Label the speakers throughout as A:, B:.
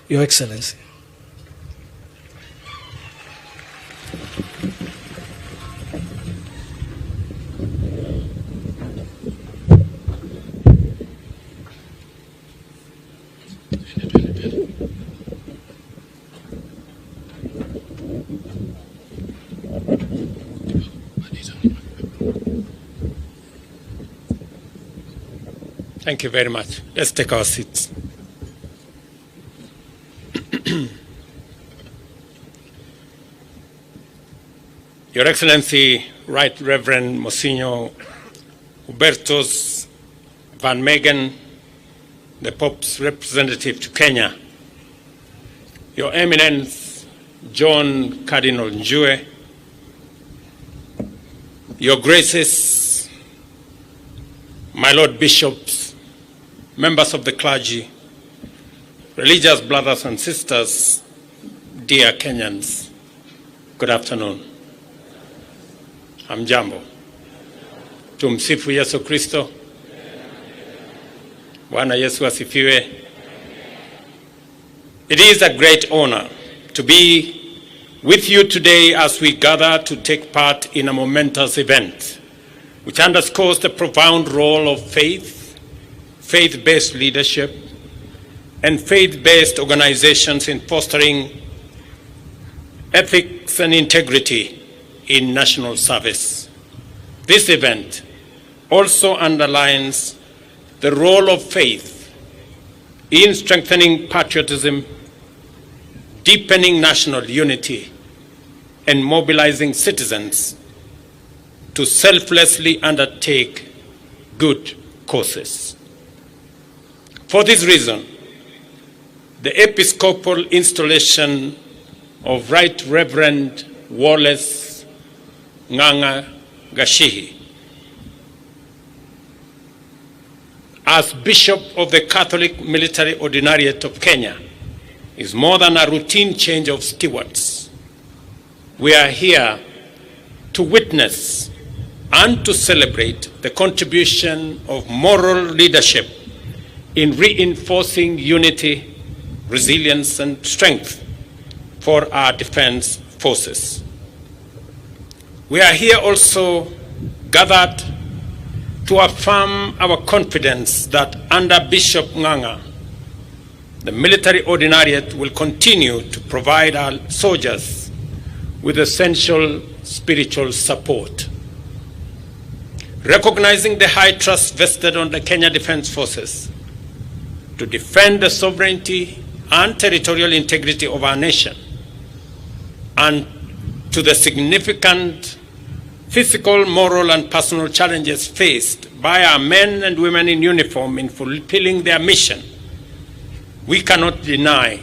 A: Your Excellency.
B: Thank you very much. Let's take our seats. Your Excellency, Right Reverend Monsignor Hubertus Van Megen, the Pope's representative to Kenya, Your Eminence John Cardinal Njue, Your Graces, my Lord Bishops, members of the clergy, religious brothers and sisters, dear Kenyans, good afternoon. Hamjambo. Tumsifu Yesu Kristo. Bwana Yesu asifiwe. It is a great honor to be with you today as we gather to take part in a momentous event which underscores the profound role of faith, faith-based leadership, and faith-based organizations in fostering ethics and integrity in national service. This event also underlines the role of faith in strengthening patriotism, deepening national unity, and mobilizing citizens to selflessly undertake good causes. For this reason, the Episcopal installation of Right Reverend Wallace Ng'ang'a Gashihi as Bishop of the Catholic Military Ordinariate of Kenya is more than a routine change of stewards. We are here to witness and to celebrate the contribution of moral leadership in reinforcing unity, resilience, and strength for our defense forces. We are here also gathered to affirm our confidence that under Bishop Ng'ang'a, the military ordinariate will continue to provide our soldiers with essential spiritual support. Recognizing the high trust vested on the Kenya Defense Forces to defend the sovereignty and territorial integrity of our nation, and to the significant physical, moral, and personal challenges faced by our men and women in uniform in fulfilling their mission, we cannot deny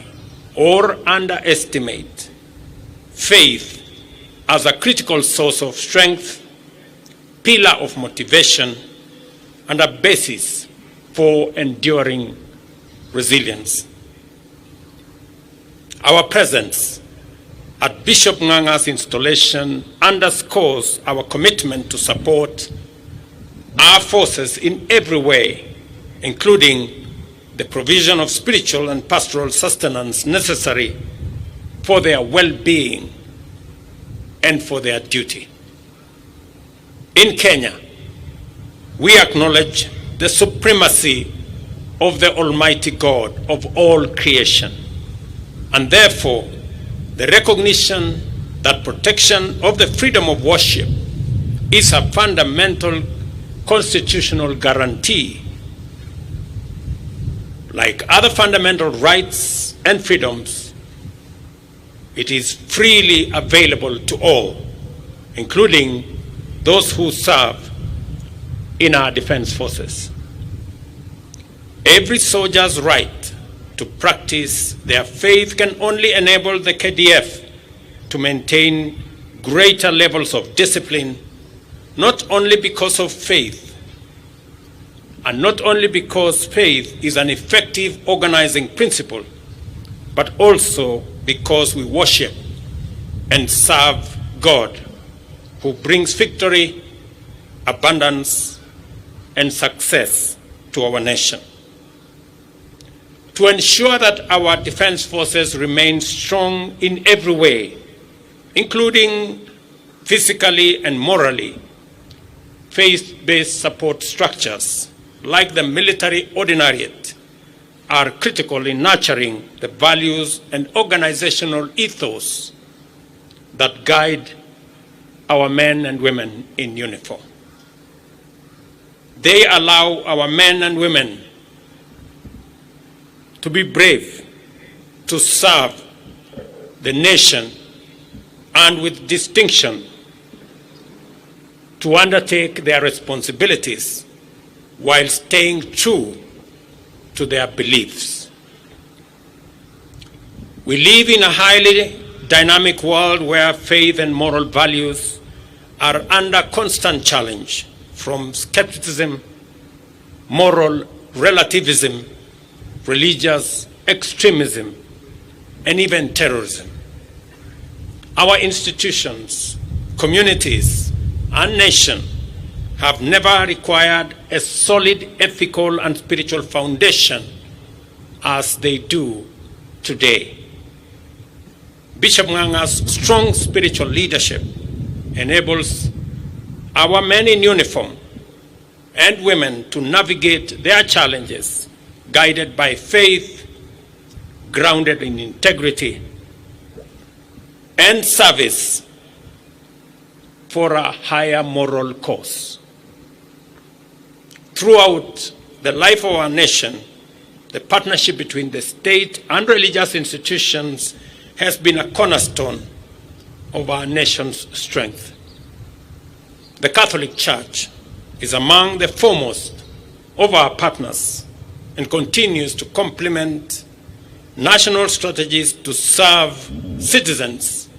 B: or underestimate faith as a critical source of strength, pillar of motivation, and a basis for enduring resilience. Our presence at Bishop Ng'ang'a's installation underscores our commitment to support our forces in every way, including the provision of spiritual and pastoral sustenance necessary for their well-being and for their duty. In Kenya, we acknowledge the supremacy of the Almighty God of all creation, and therefore the recognition that protection of the freedom of worship is a fundamental constitutional guarantee. Like other fundamental rights and freedoms, it is freely available to all, including those who serve in our defense forces. Every soldier's right to practice their faith can only enable the KDF to maintain greater levels of discipline, not only because of faith, and not only because faith is an effective organizing principle, but also because we worship and serve God, who brings victory, abundance, and success to our nation. to ensure that our defense forces remain strong in every way, including physically and morally. Faith-based support structures, like the military ordinariate, are critical in nurturing the values and organizational ethos that guide our men and women in uniform. They allow our men and women to be brave, to serve the nation, and with distinction to undertake their responsibilities while staying true to their beliefs. We live in a highly dynamic world where faith and moral values are under constant challenge, from skepticism, moral relativism, religious extremism, and even terrorism. Our institutions, communities, and nation have never required a solid ethical and spiritual foundation as they do today. Bishop Nganga's strong spiritual leadership enables our men in uniform and women to navigate their challenges guided by faith, grounded in integrity, and service for a higher moral cause. Throughout the life of our nation, the partnership between the state and religious institutions has been a cornerstone of our nation's strength. The Catholic Church is among the foremost of our partners and continues to complement national strategies to serve citizens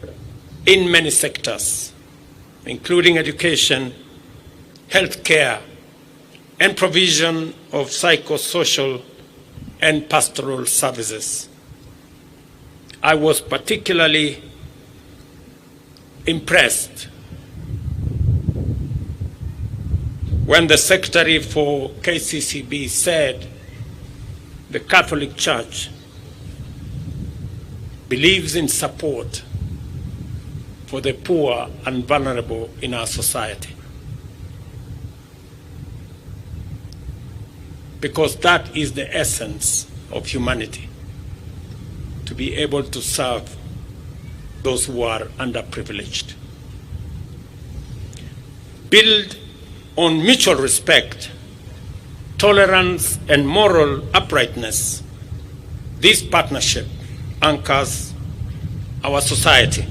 B: in many sectors, including education, healthcare, and provision of psychosocial and pastoral services. I was particularly impressed when the Secretary for KCCB said the Catholic Church believes in support for the poor and vulnerable in our society, because that is the essence of humanity, to be able to serve those who are underprivileged. Build on mutual respect, tolerance, and moral uprightness. This partnership anchors our society.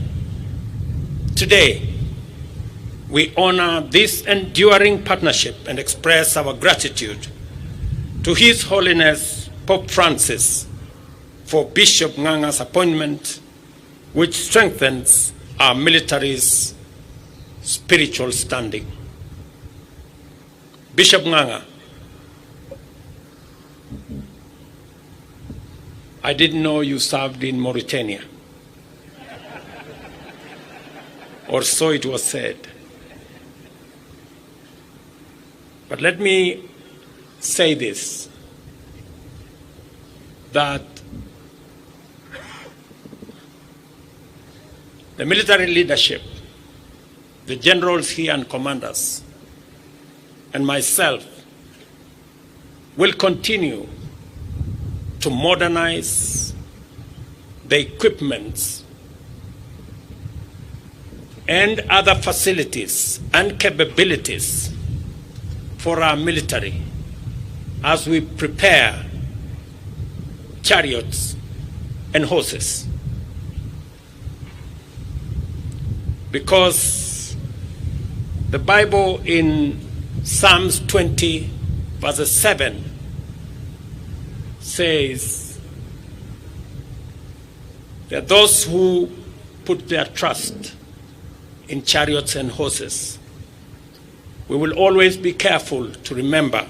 B: Today, we honor this enduring partnership and express our gratitude to His Holiness Pope Francis for Bishop Nganga's appointment, which strengthens our military's spiritual standing. Bishop Nganga, I didn't know you served in Mauritania, or so it was said. But let me say this, that the military leadership, the generals here and commanders, and myself will continue to modernize the equipments and other facilities and capabilities for our military as we prepare chariots and horses. Because the Bible in Psalms 20, verse 7 says that those who put their trust in chariots and horses, we will always be careful to remember,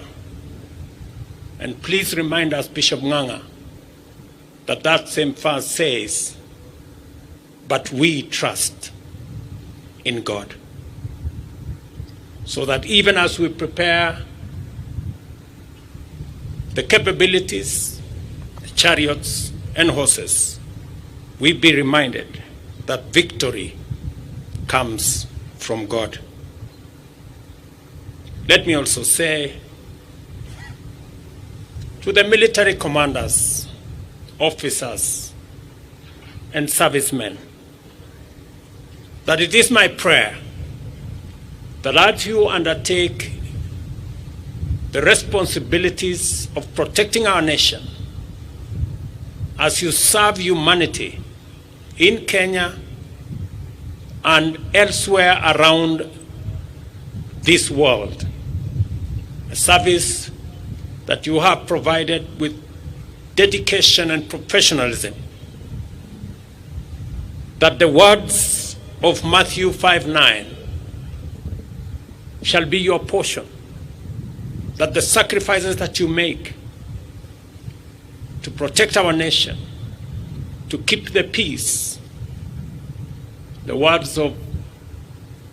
B: and please remind us, Bishop Nganga, that that same verse says, but we trust in God. So that even as we prepare the capabilities, the chariots, and horses, we be reminded that victory comes from God. Let me also say to the military commanders, officers, and servicemen that it is my prayer that as you undertake the responsibilities of protecting our nation, as you serve humanity in Kenya and elsewhere around this world, a service that you have provided with dedication and professionalism, that the words of Matthew 5:9 shall be your portion, that the sacrifices that you make to protect our nation, to keep the peace, the words of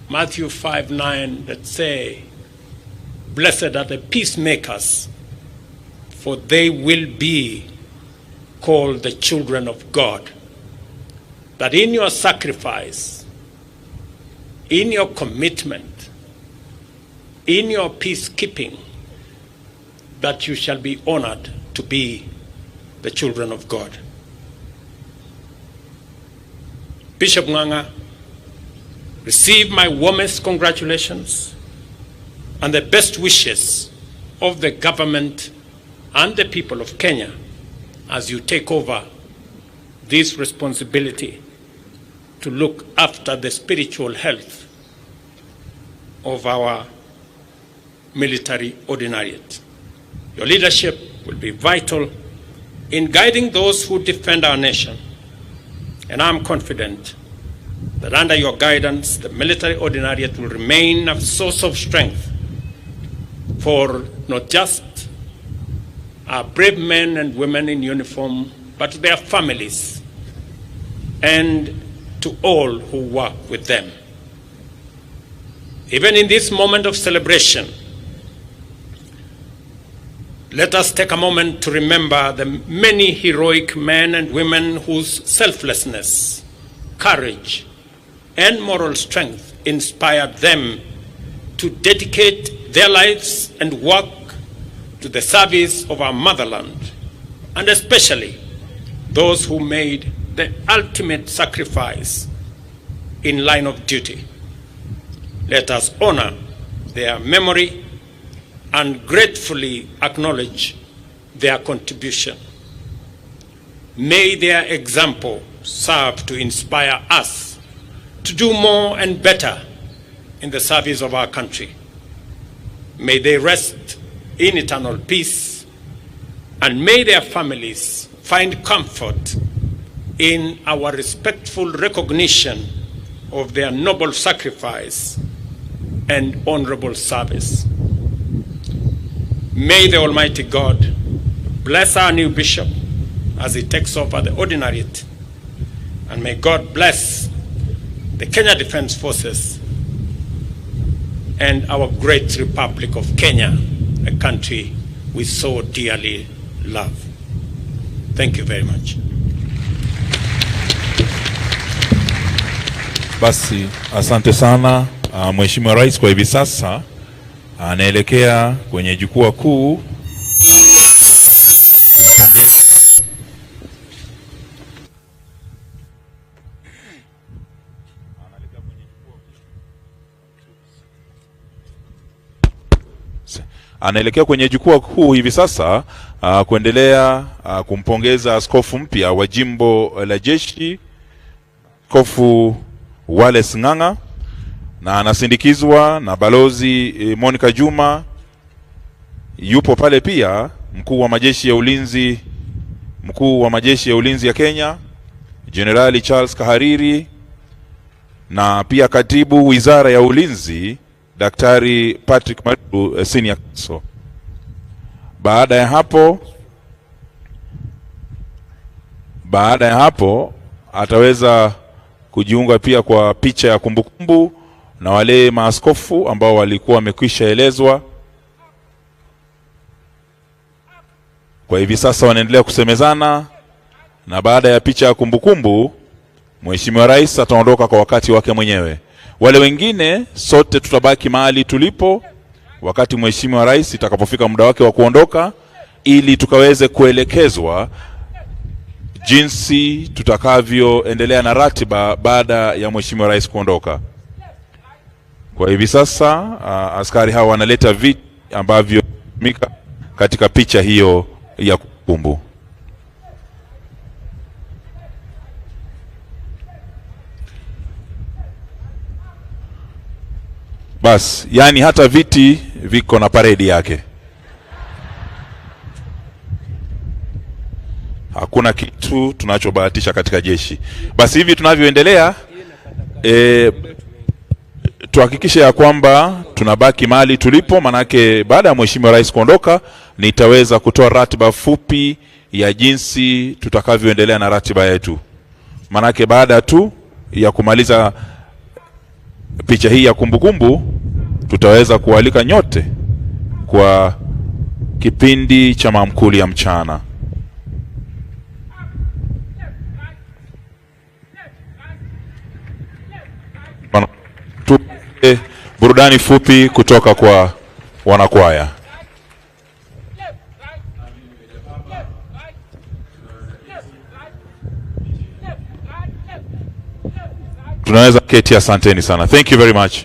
B: Matthew 5:9 that say, "Blessed are the peacemakers, for they will be called the children of God." That in your sacrifice, in your commitment, in your peacekeeping, that you shall be honored to be the children of God. Bishop Nganga, receive my warmest congratulations and the best wishes of the government and the people of Kenya as you take over this responsibility to look after the spiritual health of our military ordinariate. Your leadership will be vital in guiding those who defend our nation, and I'm confident that under your guidance, the military ordinariate will remain a source of strength for not just our brave men and women in uniform, but their families and to all who work with them. Even in this moment of celebration, let us take a moment to remember the many heroic men and women whose selflessness, courage, and moral strength inspired them to dedicate their lives and work to the service of our motherland, and especially those who made the ultimate sacrifice in line of duty. Let us honor their memory and gratefully acknowledge their contribution. May their example serve to inspire us to do more and better in the service of our country. May they rest in eternal peace, and may their families find comfort in our respectful recognition of their noble sacrifice and honorable service. May the Almighty God bless our new bishop as he takes over the ordinariate, and may God bless the Kenya Defense Forces and our great Republic of Kenya, a country we so dearly love. Thank you very much.
A: Basi, asante sana Mheshimiwa Rais. Kwa hivi sasa anaelekea kwenye jukwaa kuu hivi sasa kuendelea kumpongeza askofu mpya wa jimbo la jeshi, Askofu Wallace Ng'ang'a, na anasindikizwa na Balozi Monica Juma. Yupo pale pia mkuu wa majeshi ya ulinzi ya Kenya, Generali Charles Kahariri, na pia katibu Wizara ya Ulinzi Daktari Patrick Maru Senior Counsel. Baada ya hapo ataweza kujiunga pia kwa picha ya kumbukumbu na wale maaskofu ambao walikuwa wamekwisha elezwa. Kwa hivi sasa wanaendelea kusemezana, na baada ya picha ya kumbukumbu Mheshimiwa Rais ataondoka kwa wakati wake mwenyewe. Wale wengine sote tutabaki mahali tulipo wakati Mheshimiwa Rais itakapofika muda wake wa kuondoka, ili tukaweze kuelekezwa jinsi tutakavyoendelea na ratiba baada ya Mheshimiwa Rais kuondoka. Kwa hivi sasa askari hawa wanaleta vitu ambavyo vitumika katika picha hiyo ya kumbukumbu. Bas, yani hata viti viko na paredi yake. Hakuna kitu tunachobahatisha katika jeshi. Basi hivi tunavyoendelea, tuhakikishe ya kwamba tunabaki mahali tulipo, manake baada ya Mheshimiwa Rais kuondoka nitaweza kutoa ratiba fupi ya jinsi tutakavyoendelea na ratiba yetu. Manake baada tu ya kumaliza picha hii ya kumbukumbu tutaweza kualika nyote kwa kipindi cha maamkuli ya mchana. Burudani fupi kutoka kwa wanakwaya. Tunaweza keti, asanteni sana. Thank you very much.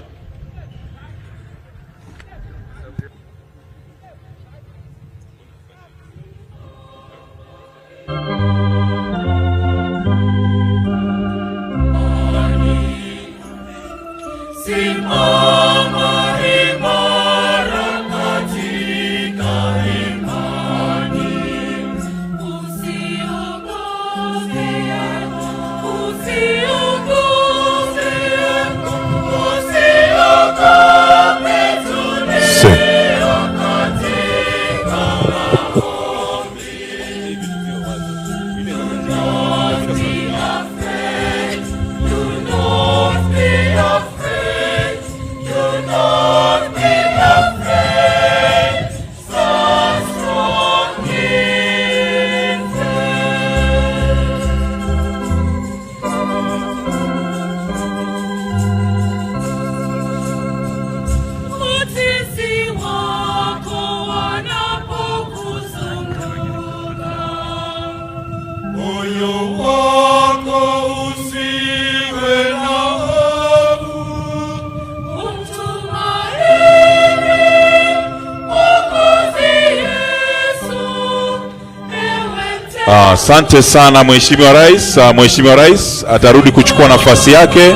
A: Asante sana Mheshimiwa Rais. Mheshimiwa Rais atarudi kuchukua nafasi yake.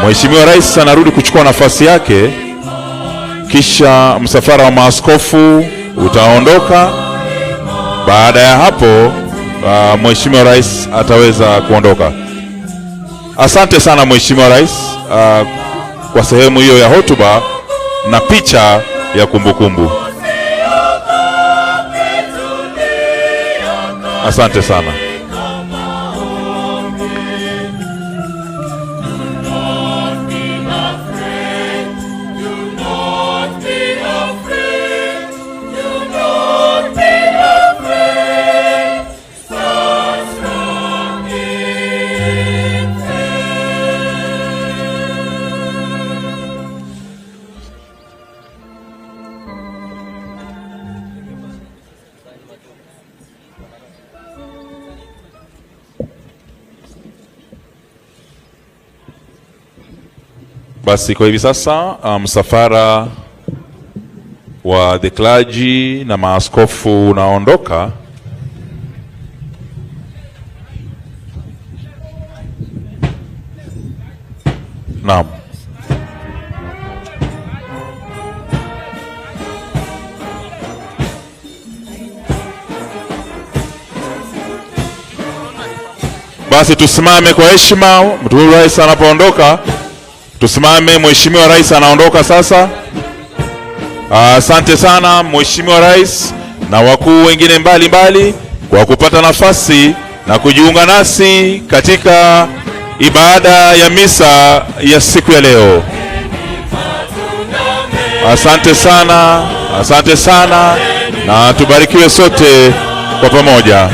A: Mheshimiwa Rais anarudi kuchukua nafasi yake, kisha msafara wa maaskofu utaondoka. Baada ya hapo Mheshimiwa Rais ataweza kuondoka. Asante sana Mheshimiwa Rais kwa sehemu hiyo ya hotuba na picha ya kumbukumbu. Asante sana. Basi kwa hivi sasa msafara wa the clergy na maaskofu unaondoka. Naam. Basi tusimame kwa heshima mtukufu Rais anapoondoka. Tusimame, Mheshimiwa Rais anaondoka sasa. Asante sana Mheshimiwa Rais na wakuu wengine mbalimbali kwa kupata nafasi na kujiunga nasi katika ibada ya misa ya siku ya leo. Asante sana, asante sana. na tubarikiwe sote kwa pamoja.